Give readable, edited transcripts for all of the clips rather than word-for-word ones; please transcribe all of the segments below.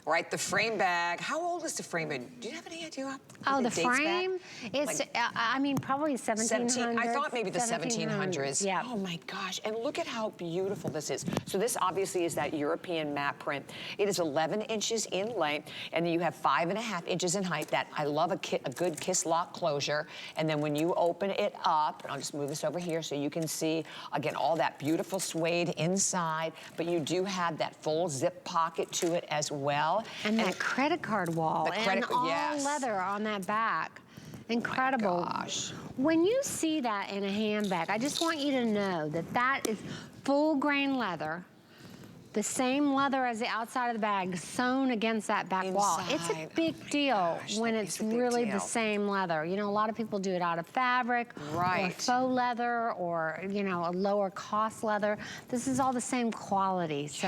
right? The frame bag. How old is the frame bag? Do you have any idea? Oh, the frame? It's, like, I mean, probably 1700s. I thought maybe the 1700s. Yeah. Oh my gosh, and look at how beautiful this is. So this obviously is that European matte print. It is 11 inches in length, and then you have 5.5 inches in height. That, I love a good kiss lock closure. And then when you open it up, and I'll just move this over here so you can see, again, all that beautiful suede inside, but you do have that full zip pocket to it as well. And that credit card wall, and all yes. leather on that back. Incredible. Oh my gosh. When you see that in a handbag, I just want you to know that that is full grain leather, the same leather as the outside of the bag sewn against that back wall. It's a big deal when it's really the same leather. You know, a lot of people do it out of fabric, or faux leather, or, you know, a lower cost leather. This is all the same quality. So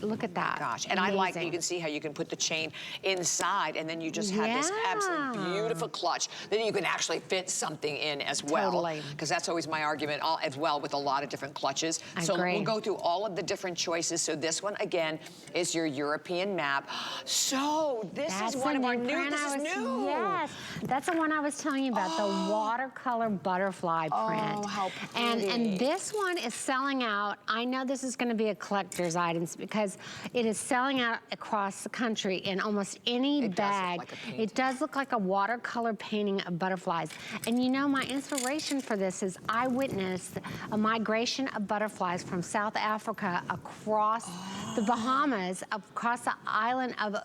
look at that. Gosh, and I like that you can see how you can put the chain inside, and then you just have this absolutely beautiful clutch. Then you can actually fit something in as well. Totally. Because that's always my argument as well with a lot of different clutches. So we'll go through all of the different choices. So this one, again, is your European map. So this is one of our new, this is new. Yes, that's the one I was telling you about, the watercolor butterfly print. Oh, how pretty. And this one is selling out. I know this is gonna be a collector's item because it is selling out across the country in almost any bag. It does look like a watercolor painting of butterflies. And you know, my inspiration for this is I witnessed a migration of butterflies from South Africa across the Bahamas, across the island of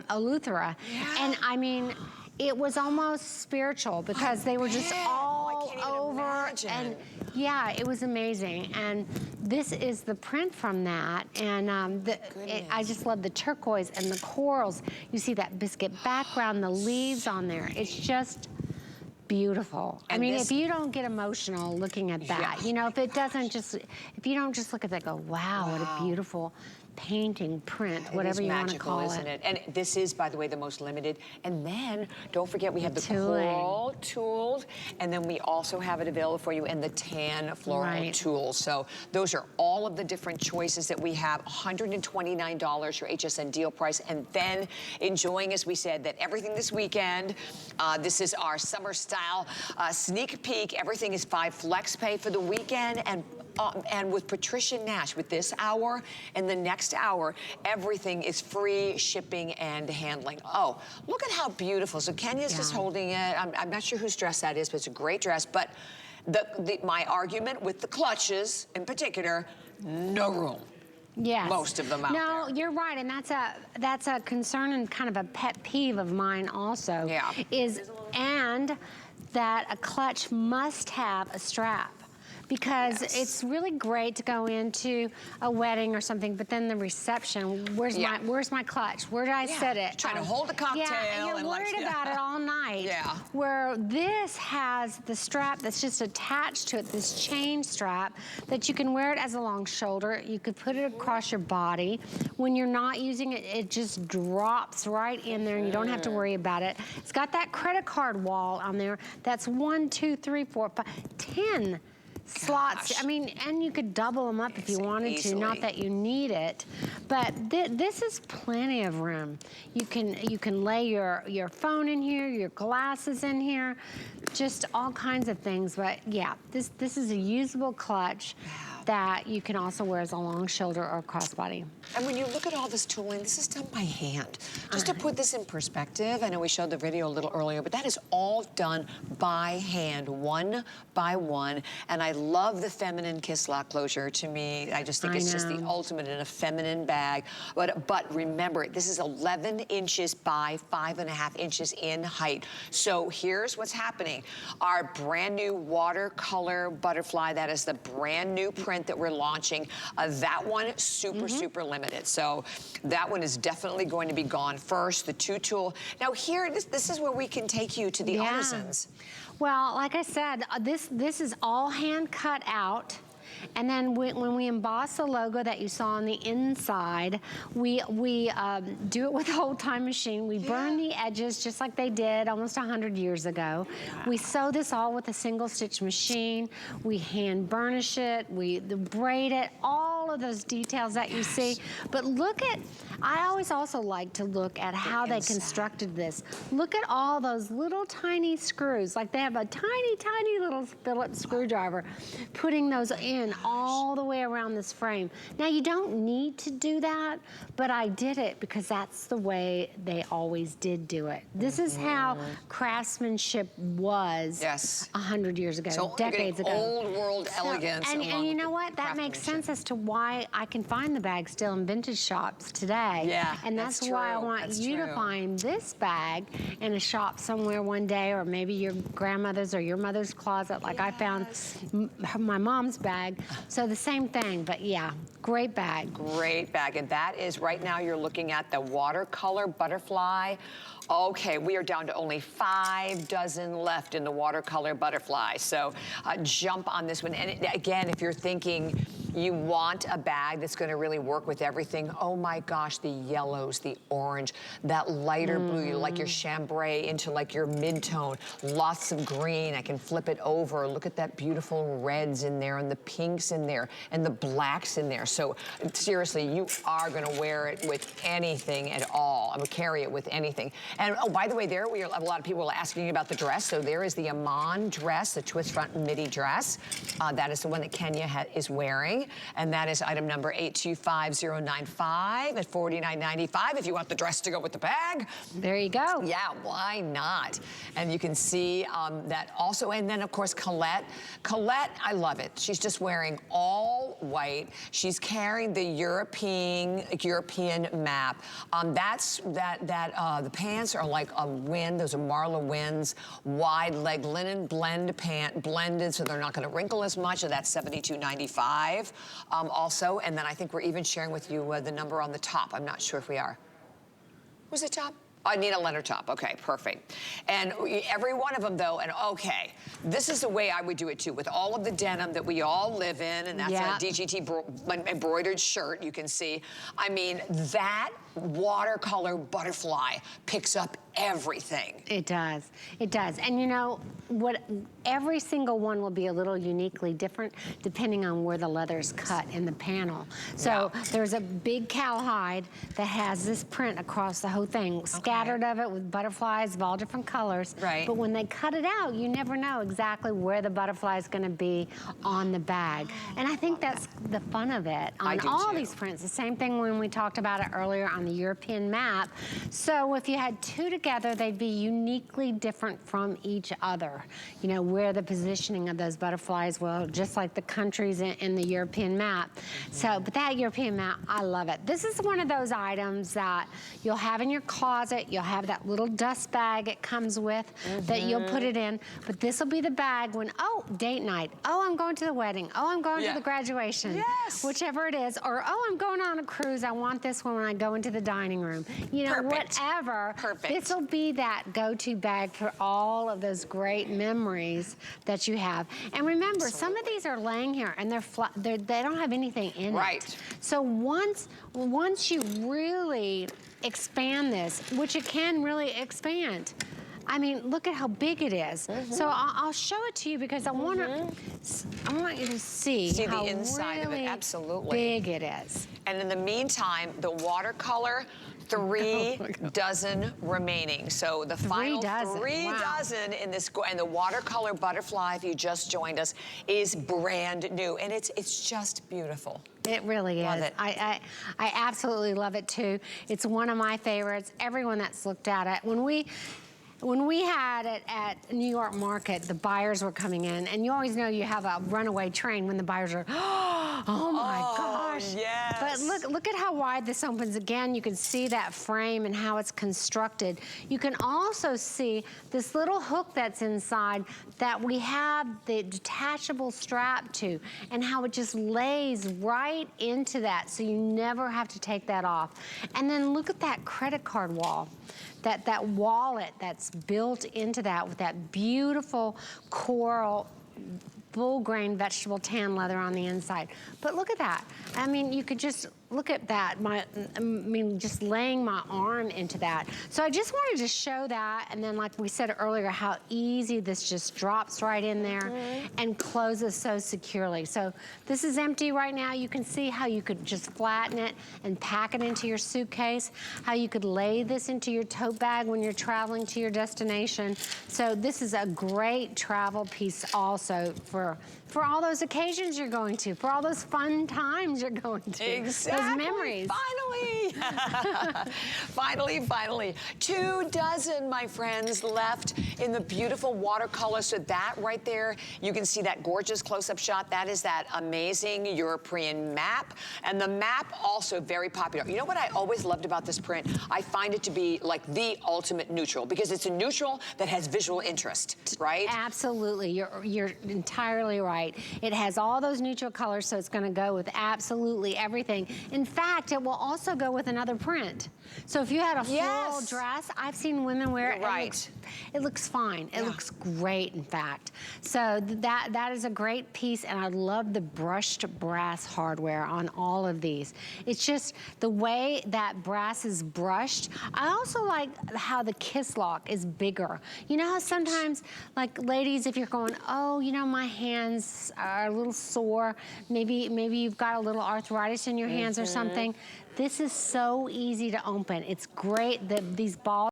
Eleuthera. And I mean, it was almost spiritual because they were just all over. And yeah, it was amazing. And this is the print from that. And I just love the turquoise and the corals. You see that biscuit background, the leaves on there. It's just beautiful. And I mean, if you don't get emotional looking at that, you know, if it doesn't just, if you don't just look at that, go, wow, what a beautiful painting, print, whatever you want to call it. Isn't it? And this is, by the way, the most limited. And then, don't forget, we have the coral tooled, and then we also have it available for you in the tan floral tool. So those are all of the different choices that we have. $129 your HSN deal price, and then enjoying, as we said, that everything this weekend, this is our summer style sneak peek. Everything is 5 flex pay for the weekend, and with Patricia Nash, with this hour and the next hour, everything is free shipping and handling. Oh, look at how beautiful. So Kenya's just holding it. I'm not sure whose dress that is, but it's a great dress. But my argument with the clutches in particular, no room. Yes. Most of them out there. No, you're right, and that's a concern and kind of a pet peeve of mine also. Yeah. And that a clutch must have a strap. Because it's really great to go into a wedding or something, but then the reception, where's my clutch? Where did I set it? Trying to hold a cocktail. Yeah, and you're worried about it all night. Yeah. Where this has the strap that's just attached to it, this chain strap, that you can wear it as a long shoulder. You could put it across your body. When you're not using it, it just drops right in there and you don't have to worry about it. It's got that credit card wall on there. That's 1, 2, 3, 4, 5, 10 slots. I mean, and you could double them up if you wanted to, not that you need it. But this is plenty of room. You can lay your phone in here, your glasses in here, just all kinds of things. But yeah, this is a usable clutch that you can also wear as a long shoulder or crossbody. And when you look at all this tooling, this is done by hand. Just to put this in perspective, I know we showed the video a little earlier, but that is all done by hand, one by one. And I love the feminine kiss lock closure. To me, I just think it's just the ultimate in a feminine bag. But remember, this is 11 inches by 5.5 inches in height. So here's what's happening. Our brand new watercolor butterfly, that is the brand new print that we're launching. That one, super limited. So that one is definitely going to be gone first, the 2-tool. Now here, this is where we can take you to the Artisans. Well, like I said, this is all hand cut out. And then when we emboss the logo that you saw on the inside, we do it with a whole time machine. We burn the edges just like they did almost 100 years ago. We sew this all with a single stitch machine. We hand burnish it, we braid it, all of those details that you see. But look at, I always also like to look at how they constructed this. Look at all those little tiny screws, like they have a tiny, tiny little Phillips screwdriver, putting those in all the way around this frame. Now you don't need to do that, but I did it because that's the way they always did do it. This is how craftsmanship was 100 years ago, so decades ago. Old world elegance. And you know what? That makes sense as to why I can find the bag still in vintage shops today. Yeah, and that's why I want you to find this bag in a shop somewhere one day, or maybe your grandmother's or your mother's closet, like I found my mom's bag. So the same thing, but yeah, great bag. Great bag, and that is, right now you're looking at the watercolor butterfly. Okay, we are down to only 5 dozen left in the watercolor butterfly. So jump on this one. And again, if you're thinking you want a bag that's gonna really work with everything, oh my gosh, the yellows, the orange, that lighter blue, you like your chambray into like your mid-tone, lots of green. I can flip it over. Look at that beautiful reds in there and the pinks in there and the blacks in there. So seriously, you are gonna wear it with anything at all. I would carry it with anything. And oh, by the way, there we are, a lot of people are asking about the dress. So there is the Amon dress, the twist front midi dress. That is the one that Kenya is wearing. And that is item number 825095 at $49.95 if you want the dress to go with the bag. There you go. Yeah, why not? And you can see that also. And then, of course, Colette. Colette, I love it. She's just wearing all white. She's carrying the European map. The pants are like a wind. Those are Marla Winds, wide leg linen blend pant, blended, so they're not going to wrinkle as much. So that's $72.95 also. And then I think we're even sharing with you the number on the top. I'm not sure if we are. Was it top? I need a letter top. Okay, perfect. And every one of them, though, and okay, this is the way I would do it, too, with all of the denim that we all live in, and that's a DGT embroidered shirt, you can see. I mean, that watercolor butterfly picks up everything. It does. It does. And you know, every single one will be a little uniquely different depending on where the leather's cut in the panel. So there's a big cowhide that has this print across the whole thing, scattered of it with butterflies of all different colors. Right. But when they cut it out, you never know exactly where the butterfly is going to be on the bag. And I think that's the fun of it on all these prints. The same thing when we talked about it earlier on the European map. So if you had two together, they'd be uniquely different from each other. You know, where the positioning of those butterflies, well, just like the countries in the European map. So, but that European map, I love it. This is one of those items that you'll have in your closet. You'll have that little dust bag it comes with that you'll put it in. But this will be the bag when, oh, date night. Oh, I'm going to the wedding. Oh, I'm going to the graduation. Whichever it is. Or, oh, I'm going on a cruise. I want this one when I go into the dining room. You know, whatever. This will be that go-to bag for all of those great memories that you have. And remember, some of these are laying here and they don't have anything in it. So once you really expand this, which it can really expand, I mean, look at how big it is. So I'll show it to you because I want you to see how the inside of it. Absolutely big it is. And in the meantime, the watercolor, 3 dozen remaining. So the final 3 dozen in this, and the watercolor butterfly, if you just joined us, is brand new. And it's just beautiful. It really is. Love it. I absolutely love it too. It's one of my favorites. Everyone that's looked at it. When we had it at New York Market, the buyers were coming in, and you always know you have a runaway train when the buyers are, oh my gosh. But look at how wide this opens. Again, you can see that frame and how it's constructed. You can also see this little hook that's inside that we have the detachable strap to, and how it just lays right into that, so you never have to take that off. And then look at that credit card wall. That wallet that's built into that with that beautiful coral full grain vegetable tan leather on the inside. But look at that. I mean, you could just look at that. Just laying my arm into that. So I just wanted to show that, and then like we said earlier, how easy this just drops right in there and closes so securely. So this is empty right now. You can see how you could just flatten it and pack it into your suitcase, how you could lay this into your tote bag when you're traveling to your destination. So this is a great travel piece also for all those occasions you're going to, for all those fun times you're going to. Exactly. Those memories. Finally. Finally. 24, my friends, left in the beautiful watercolor. So that right there, you can see that gorgeous close-up shot. That is that amazing European map. And the map also very popular. You know what I always loved about this print? I find it to be like the ultimate neutral, because it's a neutral that has visual interest, right? Absolutely. You're entirely right. It has all those neutral colors, so it's going to go with absolutely everything. In fact, it will also go with another print. So if you had a floral dress, I've seen women wear it. Right. It looks fine. It looks great, in fact. So that is a great piece, and I love the brushed brass hardware on all of these. It's just the way that brass is brushed. I also like how the kiss lock is bigger. You know how sometimes, like ladies, if you're going, oh, you know, my hands are a little sore, maybe you've got a little arthritis in your hands or something. This is so easy to open. It's great that these balls